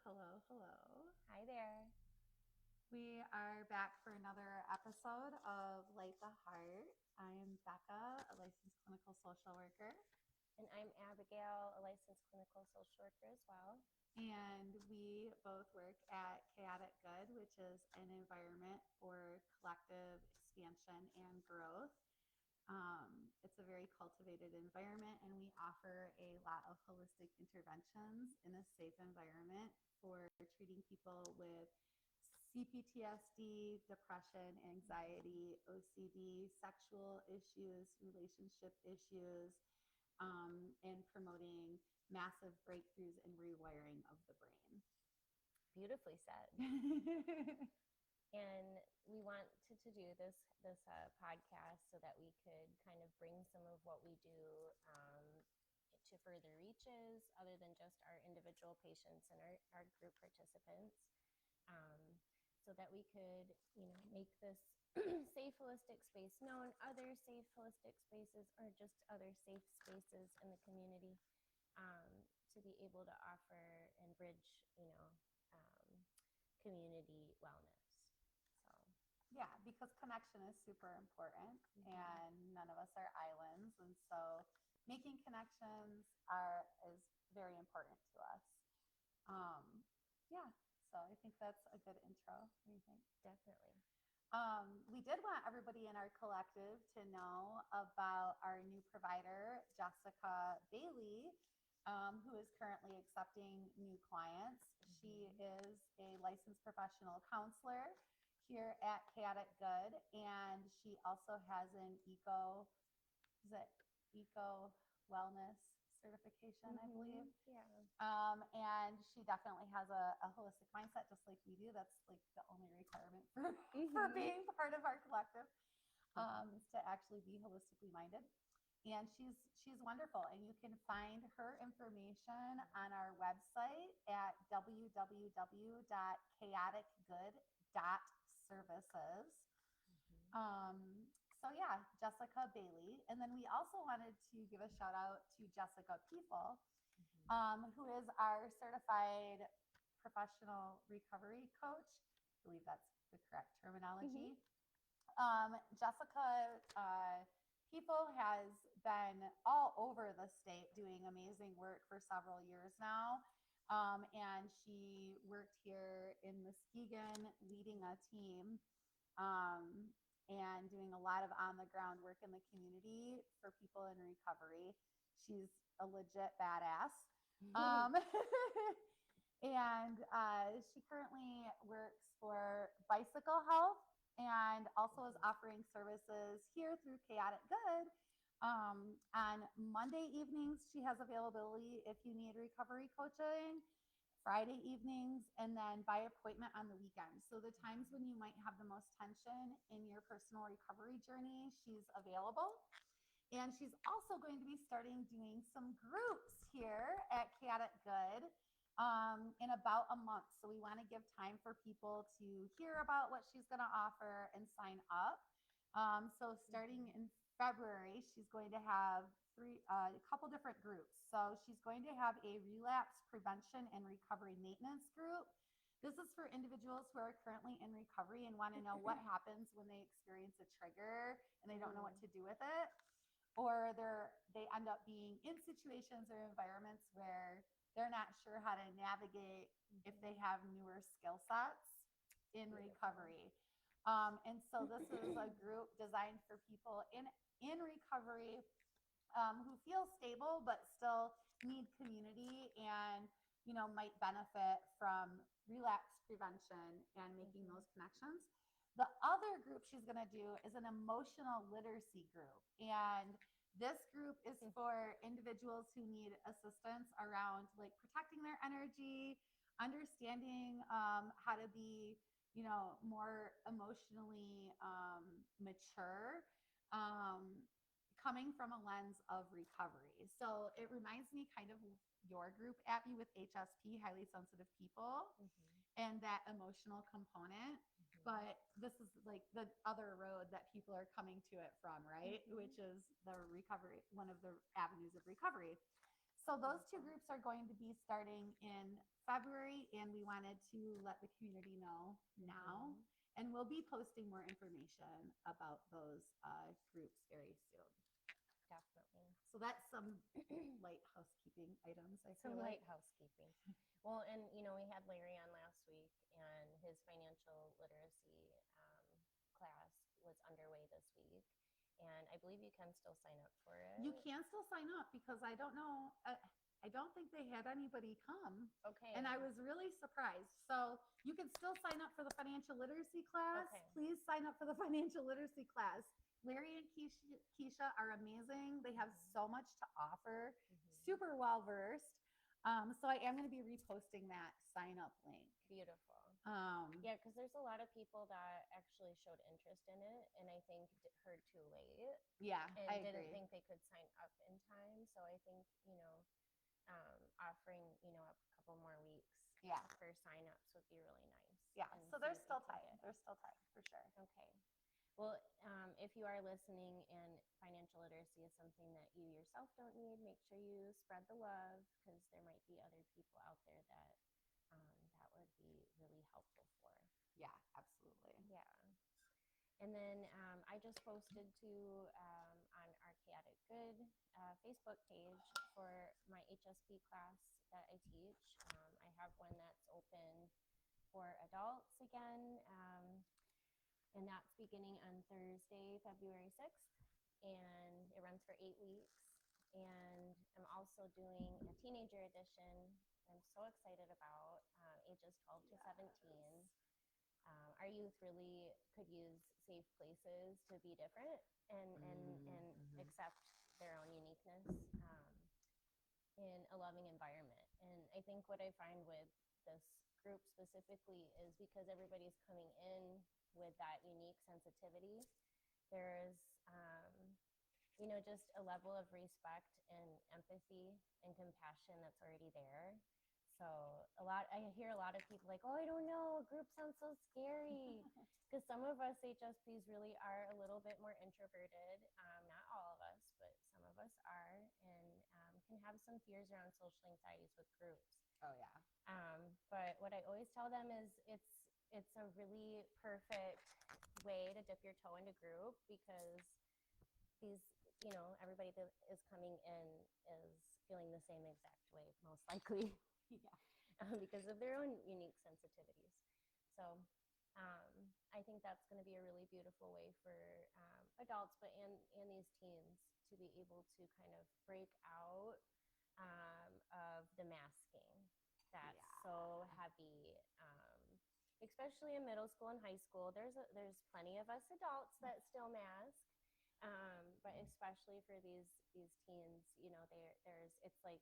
Hello, hello. Hi there. We are back for another episode of Light the Heart. I am Becca, a licensed clinical social worker. And I'm Abigail, a licensed clinical social worker as well. And we both work at Chaotic Good, which is an environment for collective expansion and growth. It's a very cultivated environment, and we offer a lot of holistic interventions in a safe environment for treating people with CPTSD, depression, anxiety, OCD, sexual issues, relationship issues, and promoting massive breakthroughs and rewiring of the brain. Beautifully said. And we wanted to do this podcast so that we could kind of bring some of what we do to further reaches other than just our individual patients and our group participants, so that we could, make this safe holistic space known, other safe holistic spaces, or just other safe spaces in the community, to be able to offer and bridge, community wellness. So Yeah, because connection is super important, and none of us are islands, and so making connections is very important to us. Yeah, so I think that's a good intro. What do you think? definitely. We did want everybody in our collective to know about our new provider, Jessica Bailey, who is currently accepting new clients. She is a licensed professional counselor here at Chaotic Good, and she also has an eco wellness certification, I believe. Yeah. And she definitely has a holistic mindset, just like we do. That's like the only requirement for being part of our collective, is to actually be holistically minded. And she's wonderful, and you can find her information on our website at www.chaoticgood.services. So yeah, Jessica Bailey. And then we also wanted to give a shout out to Jessica People, who is our certified professional recovery coach. I believe that's the correct terminology. Jessica People has been all over the state doing amazing work for several years now. And she worked here in Muskegon leading a team, and doing a lot of on the ground work in the community for people in recovery. She's a legit badass. And she currently works for Bicycle Health, and also is offering services here through Chaotic Good. On Monday evenings, she has availability if you need recovery coaching, Friday evenings, and then by appointment on the weekends. So the times when you might have the most tension in your personal recovery journey, she's available. And she's also going to be starting doing some groups here at Chaotic Good in about a month. So we want to give time for people to hear about what she's going to offer and sign up. So starting in February, she's going to have a couple different groups. So she's going to have a relapse prevention and recovery maintenance group. This is for individuals who are currently in recovery and want to know what happens when they experience a trigger and they don't know what to do with it, or they end up being in situations or environments where they're not sure how to navigate if they have newer skill sets in recovery. And so this is a group designed for people in recovery, who feel stable but still need community, and might benefit from relapse prevention and making those connections. The other group she's going to do is an emotional literacy group, and this group is for individuals who need assistance around like protecting their energy, understanding how to be more emotionally mature, coming from a lens of recovery. So it reminds me kind of your group, Abby, with HSP, highly sensitive people, and that emotional component. But this is like the other road that people are coming to it from, right? Which is the recovery, one of the avenues of recovery. So those two groups are going to be starting in February, and we wanted to let the community know now. Mhm. And we'll be posting more information about those groups very soon. Definitely. So that's some light housekeeping items, I feel Some like. light housekeeping. Well, and we had Larry on last week, and his financial literacy class was underway this week, and I believe you can still sign up for it. You can still sign up because I don't know. I don't think they had anybody come. Okay. And I was really surprised. So you can still sign up for the financial literacy class. Okay. Please sign up for the financial literacy class. Larry and Keisha are amazing. They have so much to offer, super well versed. So I am going to be reposting that sign up link. Beautiful. Um, Yeah, because there's a lot of people that actually showed interest in it, and I think heard too late yeah, and I didn't agree. think they could sign up in time. So I think offering a couple more weeks Yeah. for signups would be really nice. Yeah. and So see there's if you still can time. get it. There's still time for sure. Okay. Well, if you are listening and financial literacy is something that you yourself don't need, make sure you spread the love, because there might be other people out there that that would be really helpful for. Yeah, absolutely. Yeah. And then I just posted on our Chaotic Good Facebook page for my HSP class that I teach. I have one that's open for adults again, and that's beginning on Thursday, February 6th, and it runs for 8 weeks. And I'm also doing a teenager edition I'm so excited about, ages 12 to 17. Our youth really could use safe places to be different and accept their own uniqueness in a loving environment. And I think what I find with this group specifically is because everybody's coming in with that unique sensitivity, there's just a level of respect and empathy and compassion that's already there. So I hear a lot of people like, oh, I don't know, group sounds so scary. Because some of us HSPs really are a little bit more introverted. Not all of us, but some of us are, and can have some fears around social anxieties with groups. Oh yeah. But what I always tell them is it's a really perfect way to dip your toe into group, because these everybody that is coming in is feeling the same exact way, most likely. Yeah. Because of their own unique sensitivities. So I think that's going to be a really beautiful way for adults, but and these teens to be able to kind of break out of the masking that's so heavy, especially in middle school and high school. There's plenty of us adults that still mask, but especially for these teens, it's like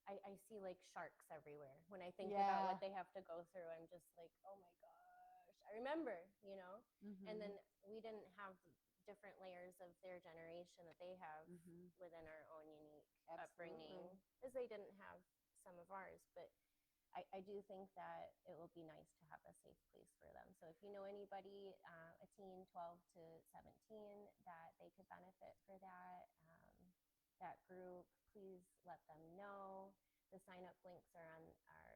I see like sharks everywhere. When I think about what they have to go through, I'm just like, oh my gosh, I remember, and then we didn't have different layers of their generation that they have within our own unique upbringing, because they didn't have some of ours. But I do think that it will be nice to have a safe place for them. So if you know anybody, a teen 12 to 17, that they could benefit for that group, please let them know. The sign up links are on our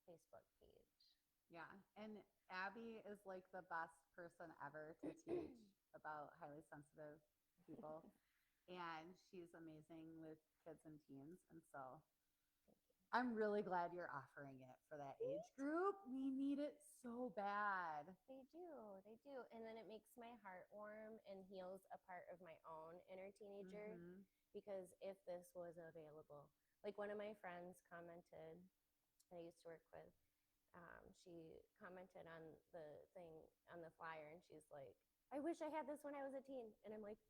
Facebook page. Yeah. And Abby is like the best person ever to teach about highly sensitive people. And she's amazing with kids and teens. And so I'm really glad you're offering it for that age group. We need it so bad. They do. And then it makes my heart warm and heals a part of my own inner teenager. Because if this was available, like one of my friends commented, I used to work with, she commented on the thing, on the flyer, and she's like, I wish I had this when I was a teen. And I'm like,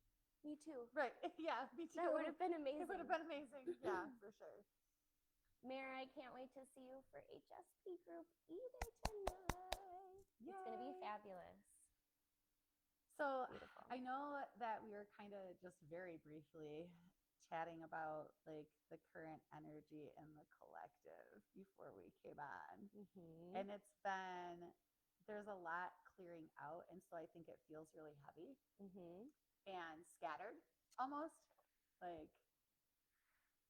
me too. Right. Yeah, me too. That would have been amazing. It would have been amazing. Yeah, for sure. Mare, I can't wait to see you for HSP group either tonight. Yay. It's going to be fabulous. So beautiful. I know that we were kind of just very briefly chatting about like the current energy in the collective before we came on. And there's a lot clearing out. And so I think it feels really heavy and scattered almost, like,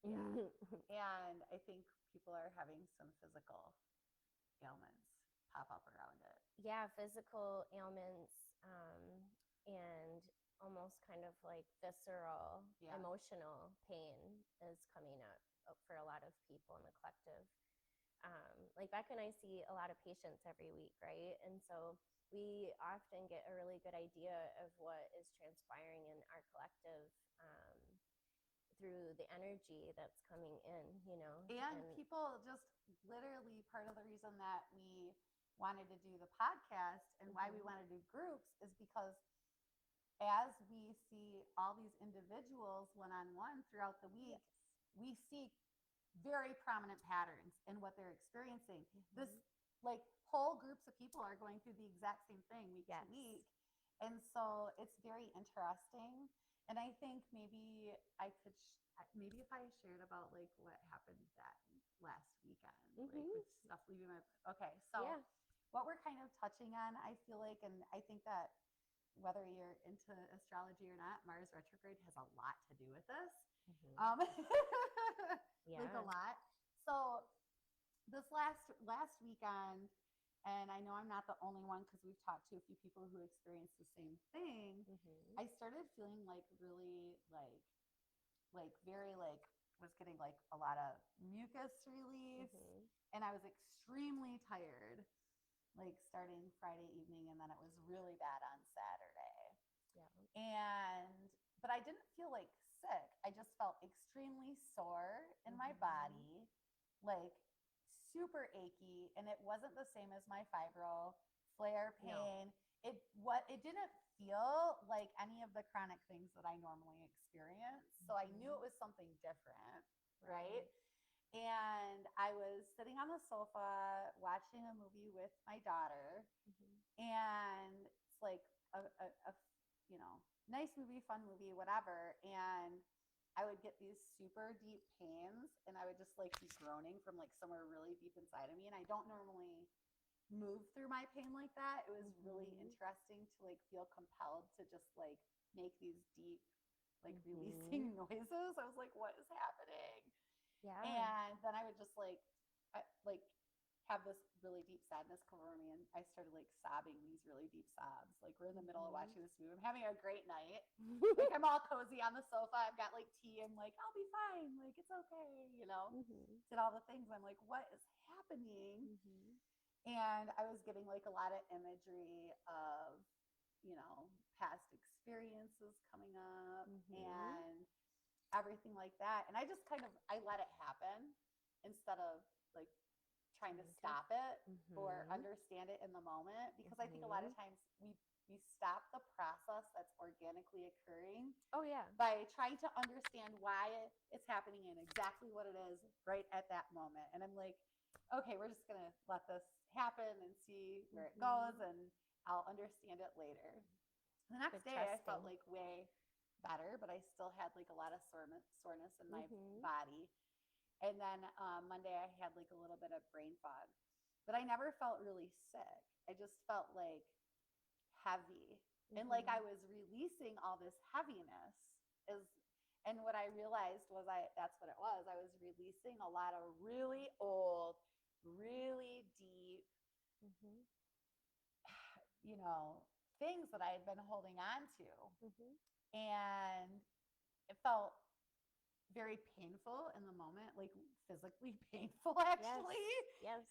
yeah. And I think people are having some physical ailments pop up around it? Yeah, physical ailments, and almost kind of like visceral, Yeah. emotional pain is coming up for a lot of people in the collective. Like Becca and I see a lot of patients every week, right? And so we often get a really good idea of what is transpiring in our collective, through the energy that's coming in, And people just literally, part of the reason that we wanted to do the podcast and why we want to do groups is because as we see all these individuals one-on-one throughout the week, we see very prominent patterns in what they're experiencing. This like whole groups of people are going through the exact same thing week to week. And so it's very interesting. And I think maybe I could, maybe if I shared about like what happened that last weekend, like with stuff leaving my, okay. So what we're kind of touching on, I feel like, and I think that whether you're into astrology or not, Mars retrograde has a lot to do with this. Like a lot. So this last weekend, and I know I'm not the only one because we've talked to a few people who experienced the same thing. I started feeling like really like very like was getting like a lot of mucus release, and I was extremely tired, like starting Friday evening, and then it was really bad on Saturday. But I didn't feel like sick. I just felt extremely sore in my body, like super achy, and it wasn't the same as my fibro flare pain. No. It didn't feel like any of the chronic things that I normally experience. So I knew it was something different, right? And I was sitting on the sofa watching a movie with my daughter, and it's like a nice movie, fun movie, whatever. And I would get these super deep pains, and I would just like be groaning from like somewhere really deep inside of me. And I don't normally move through my pain like that. It was really interesting to like feel compelled to just like make these deep, like releasing noises. I was like, what is happening? Yeah. And then I would just like have this really deep sadness come over me, and I started like sobbing these really deep sobs. Like we're in the middle of watching this movie. I'm having a great night. Like I'm all cozy on the sofa. I've got like tea. I'm like, I'll be fine. Like it's okay, Did all the things. I'm like, what is happening? And I was getting like a lot of imagery of, past experiences coming up and everything like that. And I just I let it happen instead of like trying to stop it or understand it in the moment, because I think a lot of times we stop the process that's organically occurring by trying to understand why it's happening and exactly what it is right at that moment. And I'm like, okay, we're just gonna let this happen and see where it goes, and I'll understand it later. The next day I felt like way better, but I still had like a lot of soreness in my body. And then Monday I had like a little bit of brain fog, but I never felt really sick. I just felt like heavy, and like I was releasing all this heaviness. And what I realized was that's what it was. I was releasing a lot of really old, really deep, things that I had been holding on to. And it felt very painful in the moment, like physically painful, actually. Yes.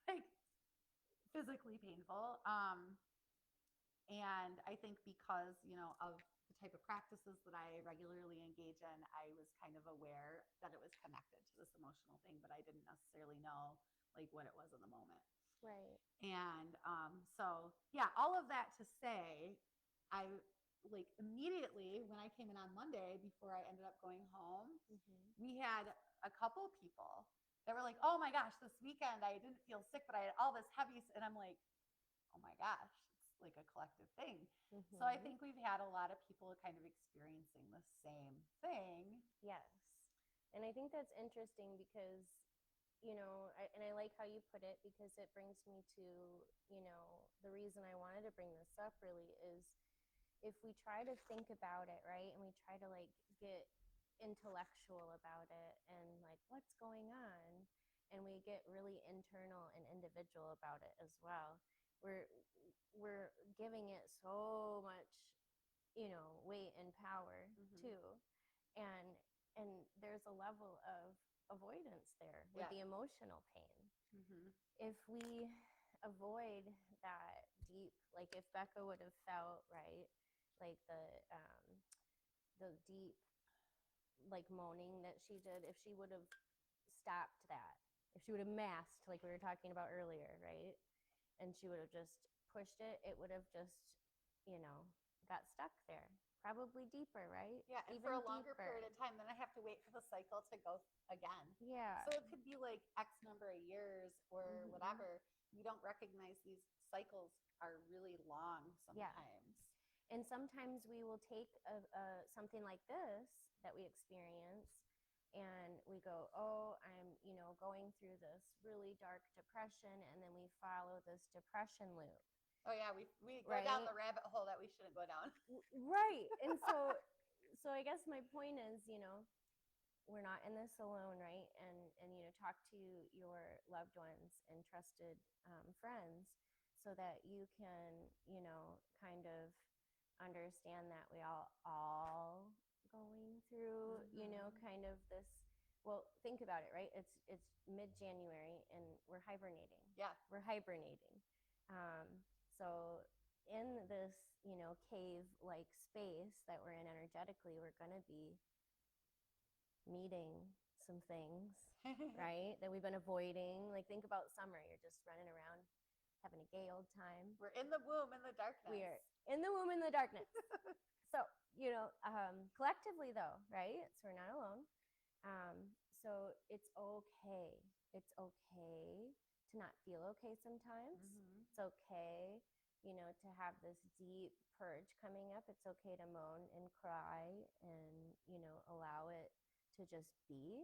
Like physically painful. And I think because, of the type of practices that I regularly engage in, I was kind of aware that it was connected to this emotional thing, but I didn't necessarily know like what it was in the moment. Right. And so yeah, all of that to say, I like immediately when I came in on Monday before I ended up going home, we had a couple people that were like, oh my gosh, this weekend I didn't feel sick, but I had all this heavy, and I'm like, oh my gosh, it's like a collective thing. So I think we've had a lot of people kind of experiencing the same thing. Yes. And I think that's interesting because, and I like how you put it, because it brings me to, the reason I wanted to bring this up really is, if we try to think about it, right, and we try to like get intellectual about it and like what's going on, and we get really internal and individual about it as well. We're giving it so much, weight and power too, and there's a level of avoidance there with the emotional pain. If we avoid that deep, like if Becca would have felt, right, like the deep, like moaning that she did, if she would have stopped that, if she would have masked, like we were talking about earlier, right, and she would have just pushed it, it would have just, got stuck there, probably deeper, right? Yeah, and even for a longer deeper period of time, then I have to wait for the cycle to go again. Yeah. So it could be like X number of years or whatever. We don't recognize these cycles are really long sometimes. And sometimes we will take something like this that we experience, and we go, oh, I'm, going through this really dark depression, and then we follow this depression loop. Oh yeah, we go down the rabbit hole that we shouldn't go down. Right. And so I guess my point is, we're not in this alone, right? And talk to your loved ones and trusted friends, so that you can, kind of understand that we all going through, kind of this. Well, think about it, right? It's mid-January and we're hibernating. Yeah, we're hibernating. So in this, cave-like space that we're in energetically, we're going to be meeting some things, right, that we've been avoiding. Like, think about summer. You're just running around having a gay old time. We're in the womb in the darkness. We are in the womb in the darkness. So, collectively though, right? So we're not alone. So it's okay. It's okay to not feel okay sometimes. It's okay, to have this deep purge coming up. It's okay to moan and cry and, allow it to just be.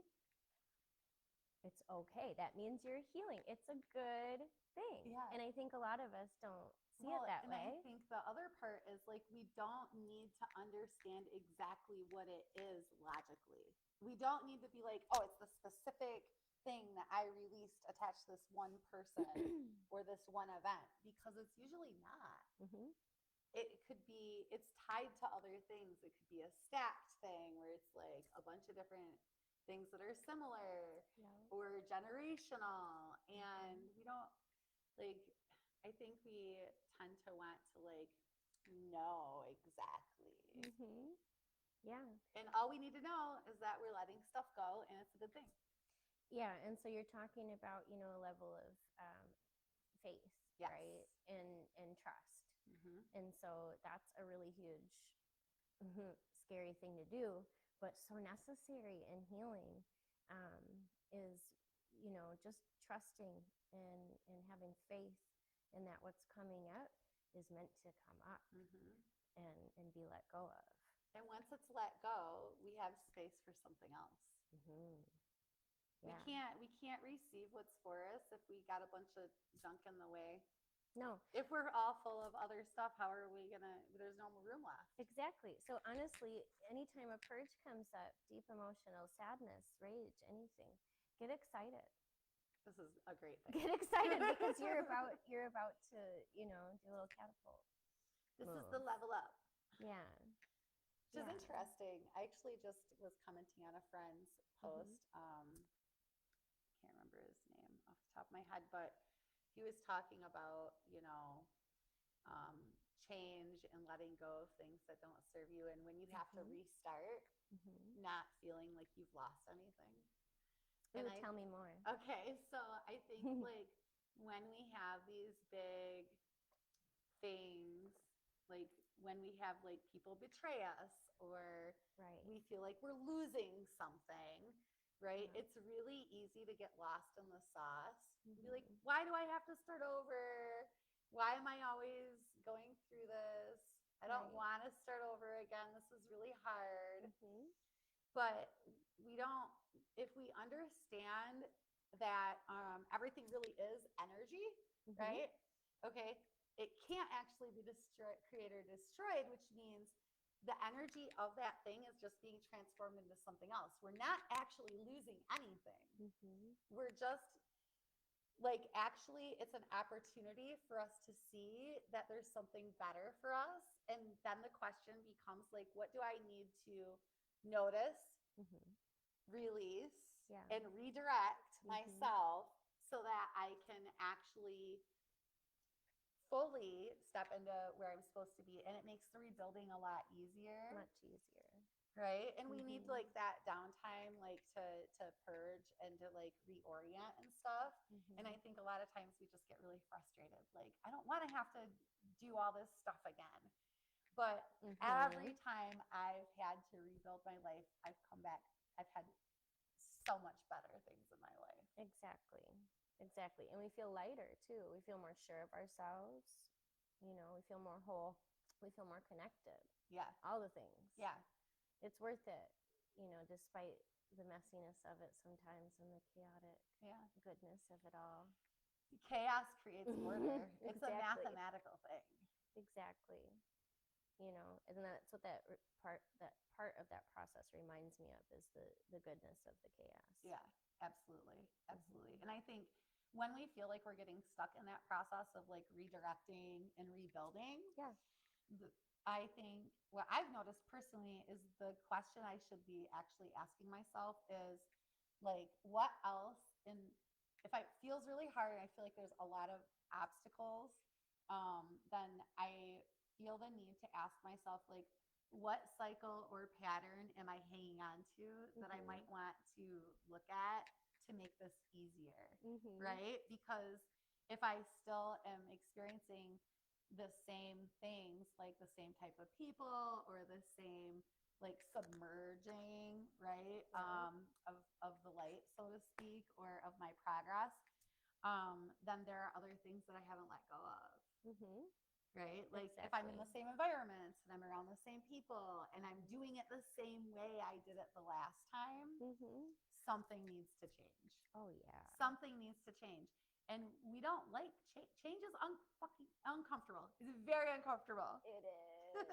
It's okay. That means you're healing. It's a good thing. Yeah. And I think a lot of us don't see it that way. And I think the other part is, like, we don't need to understand exactly what it is logically. We don't need to be like, oh, it's the specific thing that I released attached to this one person or this one event, because it's usually not. It could be, it's tied to other things. It could be a stacked thing where it's like a bunch of different things that are similar or generational. And we don't, like, I think we tend to want to, like, know exactly. Yeah. And all we need to know is that we're letting stuff go, and it's a good thing. Yeah. And so you're talking about, a level of faith, right? And trust. And so that's a really huge, scary thing to do, but so necessary in healing, is, just trusting and having faith in that what's coming up is meant to come up and be let go of. And once it's let go, we have space for something else. Yeah. We can't receive what's for us if we got a bunch of junk in the way. No. If we're all full of other stuff, how are we gonna, there's no more room left. Exactly. So honestly, anytime a purge comes up, deep emotional sadness, rage, anything, get excited. This is a great thing. Get excited because you're about to, do a little catapult. This is the level up. Yeah. Which is interesting. I actually just was commenting on a friend's post. Can't remember his name off the top of my head, but he was talking about, change and letting go of things that don't serve you. And when you have to restart, not feeling like you've lost anything. Ooh, tell me more. Okay, so I think like when we have these big things, like when we have like people betray us or we feel like we're losing something, right? It's really easy to get lost in the sauce. Be like, why do I have to start over? Why am I always going through this? I don't want to start over again. This is really hard. But we don't, if we understand that everything really is energy, right? Okay, it can't actually be created or destroyed, which means the energy of that thing is just being transformed into something else. We're not actually losing anything. We're just like, actually, it's an opportunity for us to see that there's something better for us. And then the question becomes like, what do I need to notice, release, and redirect myself so that I can actually fully step into where I'm supposed to be. And it makes the rebuilding a lot easier. Much easier. Right. And we need like that downtime, like to purge and to like reorient and stuff. And I think a lot of times we just get really frustrated. Like, I don't want to have to do all this stuff again. But every time I've had to rebuild my life, I've come back. I've had so much better things in my life. Exactly. And we feel lighter too. We feel more sure of ourselves. You know, we feel more whole. We feel more connected. Yeah. All the things. Yeah. It's worth it, you know, despite the messiness of it sometimes and the chaotic goodness of it all. Chaos creates order. It's a mathematical thing. Exactly. You know, and that's what that part of that process reminds me of, is the goodness of the chaos. Yeah, absolutely. And I think when we feel like we're getting stuck in that process of like redirecting and rebuilding, I think what I've noticed personally is the question I should be actually asking myself is like, what else if it feels really hard and I feel like there's a lot of obstacles, then I feel the need to ask myself, like, what cycle or pattern am I hanging on to that I might want to look at to make this easier, right? Because if I still am experiencing the same things, like the same type of people or the same like submerging, right, of the light, so to speak, or of my progress, then there are other things that I haven't let go of. Right? Like if I'm in the same environments and I'm around the same people and I'm doing it the same way I did it the last time, something needs to change. Oh, yeah. Something needs to change. And we don't like change is fucking uncomfortable. It's very uncomfortable. It is.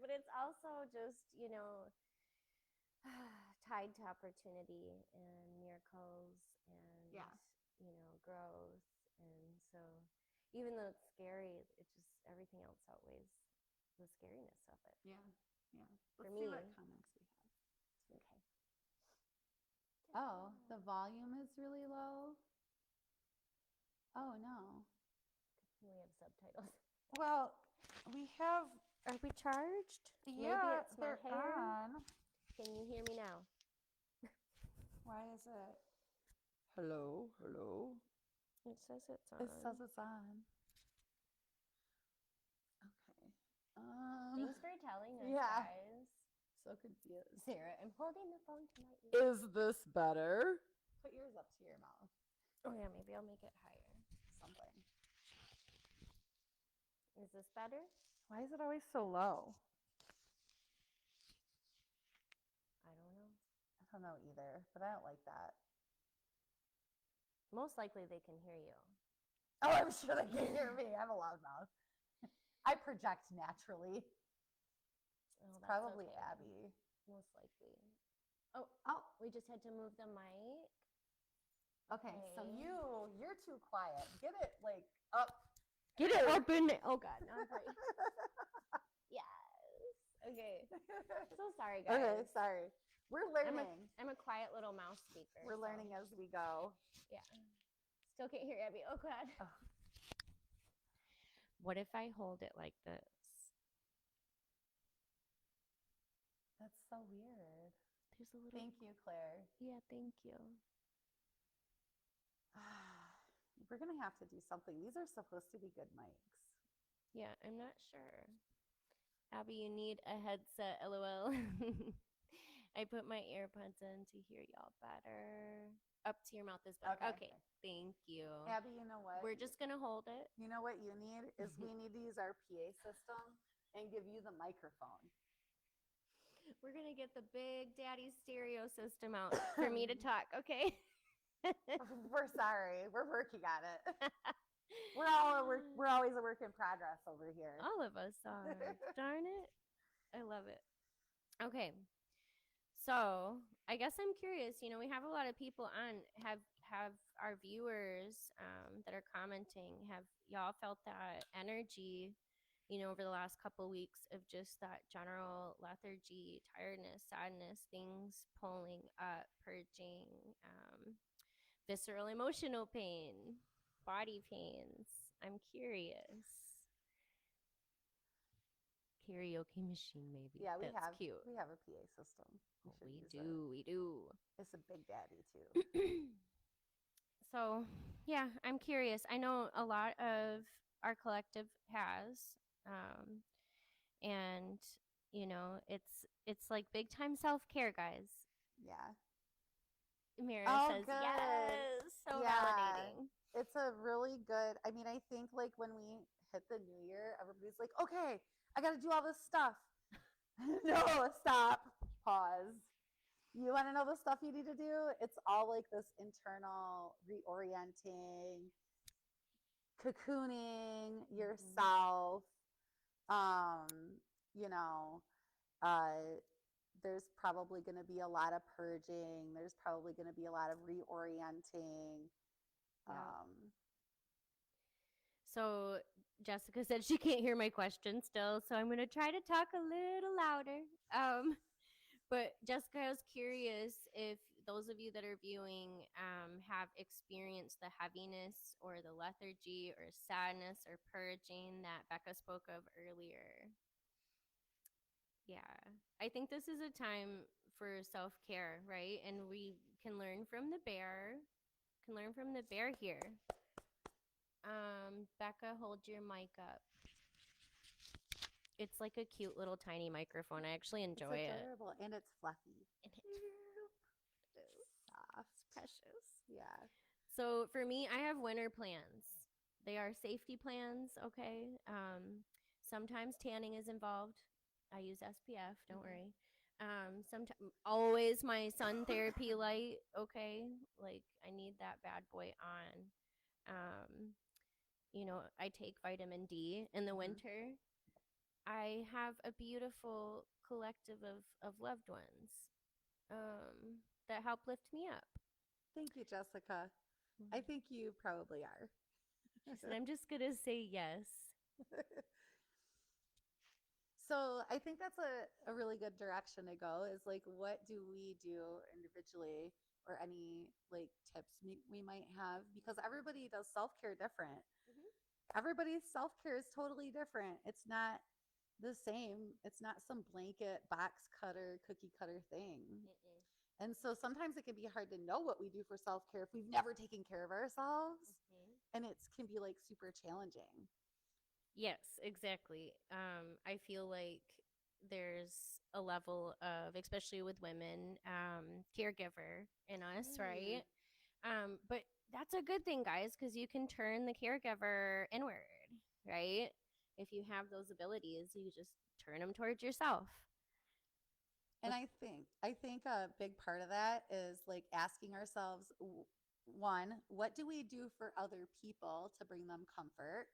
But it's also just, you know, tied to opportunity and miracles and, you know, growth. And so even though it's scary, it just, everything else outweighs the scariness of it. Yeah. For Let's me, see what comments we have. Okay. Oh, the volume is really low. Oh, no. We have subtitles. Well, we have. Are we charged? Yeah, maybe it's my hair. On. Can you hear me now? Why is it? Hello. It says it's on. It says it's on. Okay. Thanks for telling us, yeah. guys. So confused. Sarah, I'm holding the phone to my ear. Is this better? Put yours up to your mouth. Oh yeah, maybe I'll make it higher. Something. Is this better? Why is it always so low? I don't know. I don't know either, but I don't like that. Most likely they can hear you. Oh, I'm sure they can hear me. I have a loud mouth. I project naturally. Oh, It's probably okay. Abby. Most likely. Oh, we just had to move the mic. Okay, so you're too quiet. Get it like up. Get it up in there. Oh God, now I'm playing. Yes. Okay. So sorry, guys. Okay, sorry. We're learning. I'm a quiet little mouse speaker. We're learning as we go. Yeah. Still can't hear Abby. Oh God. Oh. What if I hold it like this? That's so weird. There's a little. Thank you, Claire. Yeah, thank you. We're going to have to do something. These are supposed to be good mics. Yeah, I'm not sure. Abby, you need a headset, LOL. I put my AirPods in to hear y'all better. Up to your mouth is better. Okay. Thank you. Abby, you know what? We're just going to hold it. You know what you need is we need to use our PA system and give you the microphone. We're going to get the big daddy stereo system out for me to talk, okay? We're sorry. We're working on it. We're always a work in progress over here. All of us are. Darn it. I love it. Okay. So I guess I'm curious. We have a lot of people on. Have our viewers that are commenting? Have y'all felt that energy? Over the last couple of weeks of just that general lethargy, tiredness, sadness, things pulling up, purging, visceral emotional pain, body pains. I'm curious. Karaoke machine, maybe. Yeah, we That's have cute. we have a PA system. Oh, should we use do. We do. It's a big daddy too. So, yeah, I'm curious. I know a lot of our collective has, um, and it's like big time self care, guys. Yeah. Mira Oh, says good. yes. So Yeah. validating. It's a really good. I mean, I think like when we hit the new year, everybody's like, "Okay, I got to do all this stuff." No, stop. Pause. You want to know the stuff you need to do? It's all like this internal reorienting, cocooning yourself. Um, you know, uh, there's probably going to be a lot of purging. There's probably going to be a lot of reorienting. Yeah. Um, So Jessica said she can't hear my question still, so I'm gonna try to talk a little louder. But Jessica, I was curious if those of you that are viewing have experienced the heaviness or the lethargy or sadness or purging that Becca spoke of earlier. Yeah, I think this is a time for self-care, right? And we can learn from the bear. Can learn from the bear here. Becca, hold your mic up. It's like a cute little tiny microphone. I actually enjoy it's it. adorable and it's fluffy. And it's Soft. precious. Yeah. So for me, I have winter plans. They are safety plans, okay? Sometimes tanning is involved. I use SPF, don't worry. Sometimes always my sun therapy light, okay? Like I need that bad boy on. I take vitamin D in the winter. I have a beautiful collective of loved ones that help lift me up. Thank you, Jessica. I think you probably are. She said, I'm just going to say yes. So I think that's a really good direction to go is like, what do we do individually or any like tips we might have? Because everybody does self-care different. Everybody's self-care is totally different. It's not the same. It's not some blanket box cutter, cookie cutter thing. And so sometimes it can be hard to know what we do for self-care if we've never taken care of ourselves. And it can be like super challenging. Yes, exactly. I feel like there's a level of, especially with women, caregiver in us, right? But that's a good thing, guys, because you can turn the caregiver inward, right? If you have those abilities, you just turn them towards yourself. And I think a big part of that is like asking ourselves, one, what do we do for other people to bring them comfort?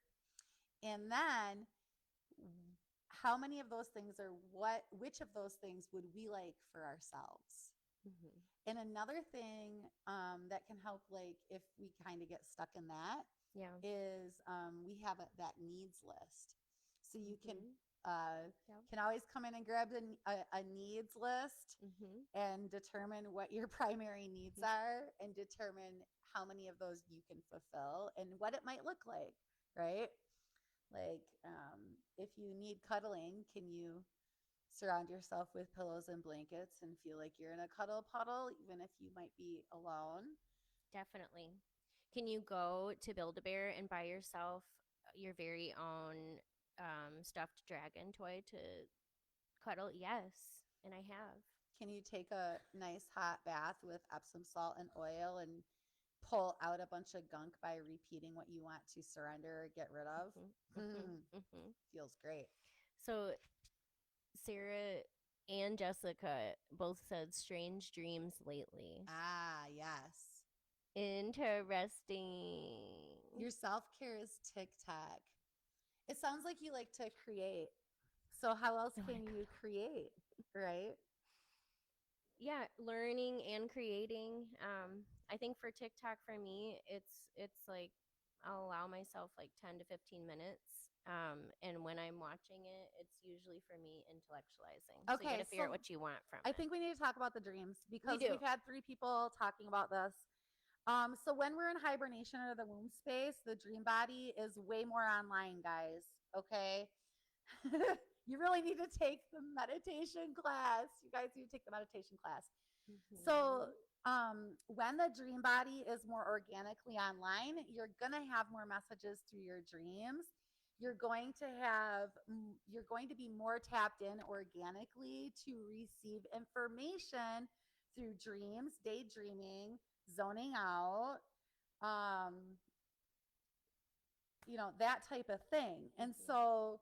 And then how many of those things are which of those things would we like for ourselves? And another thing that can help, like if we kind of get stuck in that, is we have that needs list. So you can always come in and grab a needs list and determine what your primary needs are and determine how many of those you can fulfill and what it might look like, right? Like if you need cuddling, can you surround yourself with pillows and blankets and feel like you're in a cuddle puddle, even if you might be alone? Definitely. Can you go to Build-A-Bear and buy yourself your very own stuffed dragon toy to cuddle? Yes, and I have. Can you take a nice hot bath with Epsom salt and oil and pull out a bunch of gunk by repeating what you want to surrender or get rid of? Feels great. So Sarah and Jessica both said strange dreams lately. Ah, yes. Interesting. Your self-care is TikTok. It sounds like you like to create. So how else Oh my can you create, right? Yeah, learning and creating. I think for TikTok for me, it's like I'll allow myself like 10 to 15 minutes. And when I'm watching it, it's usually for me intellectualizing. So you got Okay, to figure out so what you want from I it. think we need to talk about the dreams We because do. we've had 3 people talking about this. So when we're in hibernation or the womb space, the dream body is way more online, guys. Okay. You really need to take the meditation class. You guys need to take the meditation class. So Mhm. when the dream body is more organically online, you're gonna have more messages through your dreams. You're going to be more tapped in organically to receive information through dreams, daydreaming, zoning out, um, that type of thing. And Mhm. so,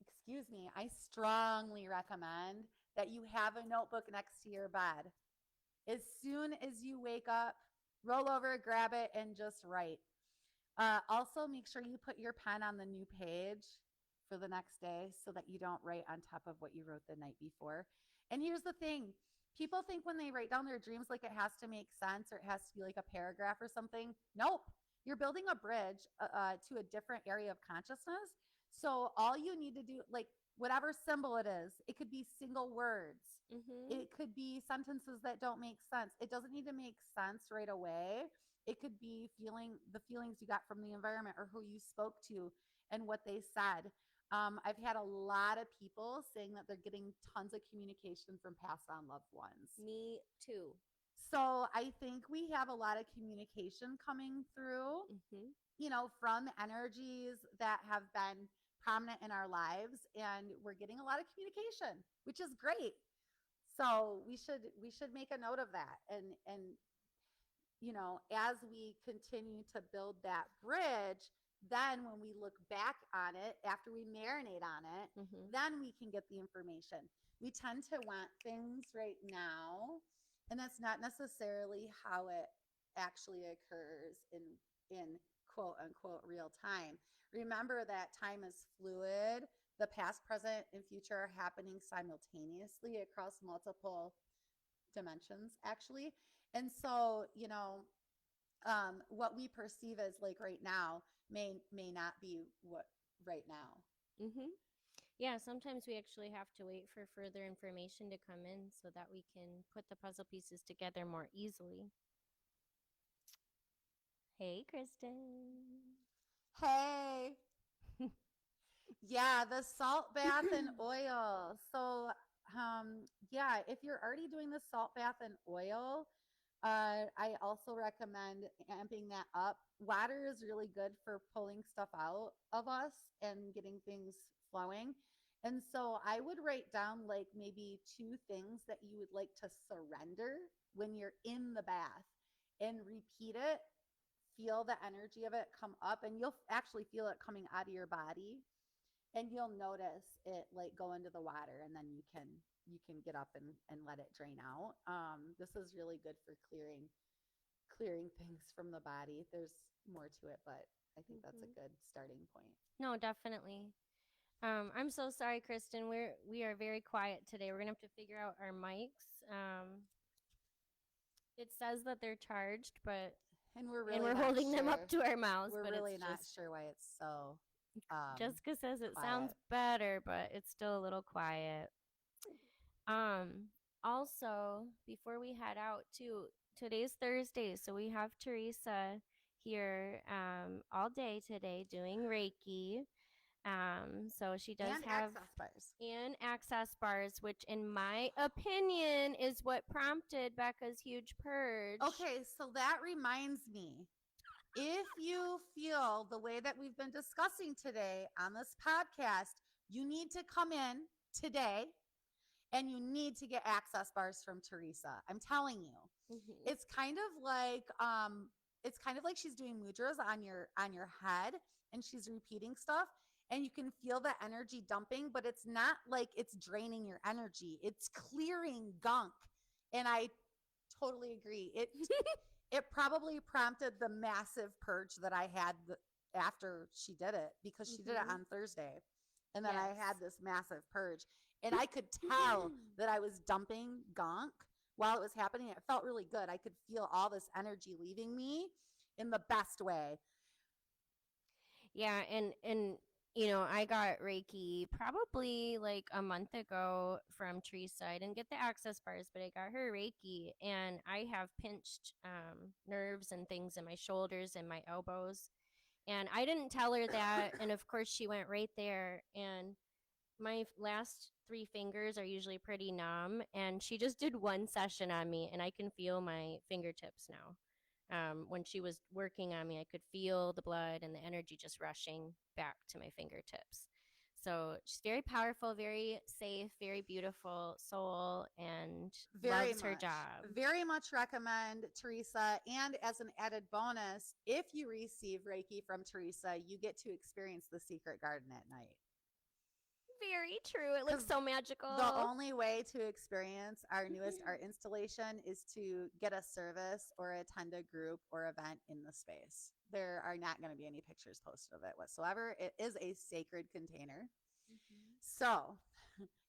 excuse me, I strongly recommend that you have a notebook next to your bed. As soon as you wake up, roll over, grab it, and just write. Also, make sure you put your pen on the new page for the next day so that you don't write on top of what you wrote the night before. And here's the thing, people think when they write down their dreams, like it has to make sense or it has to be like a paragraph or something. Nope. You're building a bridge to a different area of consciousness. So all you need to do, like whatever symbol it is, it could be single words, Mhm. it could be sentences that don't make sense. It doesn't need to make sense right away. It could be the feelings you got from the environment or who you spoke to and what they said. I've had a lot of people saying that they're getting tons of communication from passed on loved ones. Me too. So I think we have a lot of communication coming through, Mhm. from energies that have been prominent in our lives, and we're getting a lot of communication, which is great. So we should make a note of that, and as we continue to build that bridge, then when we look back on it after we marinate on it, Mhm. then we can get the information. We tend to want things right now, and that's not necessarily how it actually occurs in quote unquote real time. Remember that time is fluid. The past, present, and future are happening simultaneously across multiple dimensions, actually. And so, what we perceive as like right now may not be what right now. Mhm. Yeah, sometimes we actually have to wait for further information to come in so that we can put the puzzle pieces together more easily. Hey, Kristen. Hey, yeah, the salt bath and oil. So, yeah, if you're already doing the salt bath and oil, I also recommend amping that up. Water is really good for pulling stuff out of us and getting things flowing. And so I would write down like maybe 2 things that you would like to surrender when you're in the bath and repeat it. Feel the energy of it come up, and you'll actually feel it coming out of your body, and you'll notice it like go into the water, and then you can get up and let it drain out. This is really good for clearing things from the body. There's more to it, but I think that's a Mhm. good starting point. No, definitely. I'm so sorry, Kristen. We are very quiet today. We're gonna have to figure out our mics. It says that they're charged, but And we're and really we're not holding them sure. up to our mouths, We're but it's really not just sure why it's so Jessica says it sounds quiet. better, but it's still a little quiet. Um, Also, before we head out too, today's Thursday, so we have Teresa here all day today doing Reiki. So she does And have access bars. and access bars, which in my opinion is what prompted Becca's huge purge. Okay, so that reminds me, if you feel the way that we've been discussing today on this podcast, you need to come in today and you need to get access bars from Teresa. I'm telling you. Mm-hmm. It's kind of like she's doing mudras on your head, and she's repeating stuff, and you can feel the energy dumping, but it's not like it's draining your energy. It's clearing gunk. And I totally agree. It probably prompted the massive purge that I had after she did it, because she did it Mm-hmm. on Thursday. And then I had Yes. this massive purge. And I could tell that I was dumping gunk while it was happening. It felt really good. I could feel all this energy leaving me in the best way. Yeah, and I got Reiki probably like a month ago from Teresa. I didn't get the access bars, but I got her Reiki, and I have pinched nerves and things in my shoulders and my elbows. And I didn't tell her that, and of course she went right there, and my last three fingers are usually pretty numb, and she just did one session on me, and I can feel my fingertips now. When she was working on me, I could feel the blood and the energy just rushing back to my fingertips. So she's very powerful, very safe, very beautiful soul, and loves her job. Very much recommend Teresa. And as an added bonus, if you receive Reiki from Teresa, you get to experience the secret garden at night. Very true. It looks so magical. The only way to experience our newest art installation is to get a service or attend a group or event in the space. There are not going to be any pictures posted of it whatsoever. It is a sacred container. So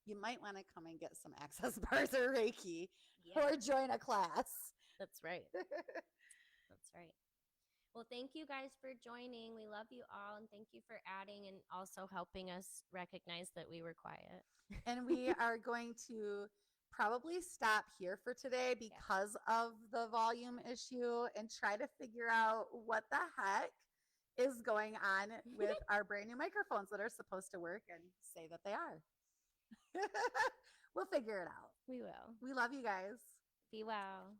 you might want to come and get some access bars or Reiki or join a class. That's right. That's right. Well, thank you guys for joining. We love you all, and thank you for adding and also helping us recognize that we were quiet. And we are going to probably stop here for today because of the volume issue and try to figure out what the heck is going on with our brand new microphones that are supposed to work and say that they are. We'll figure it out. We will. We love you guys. Be well.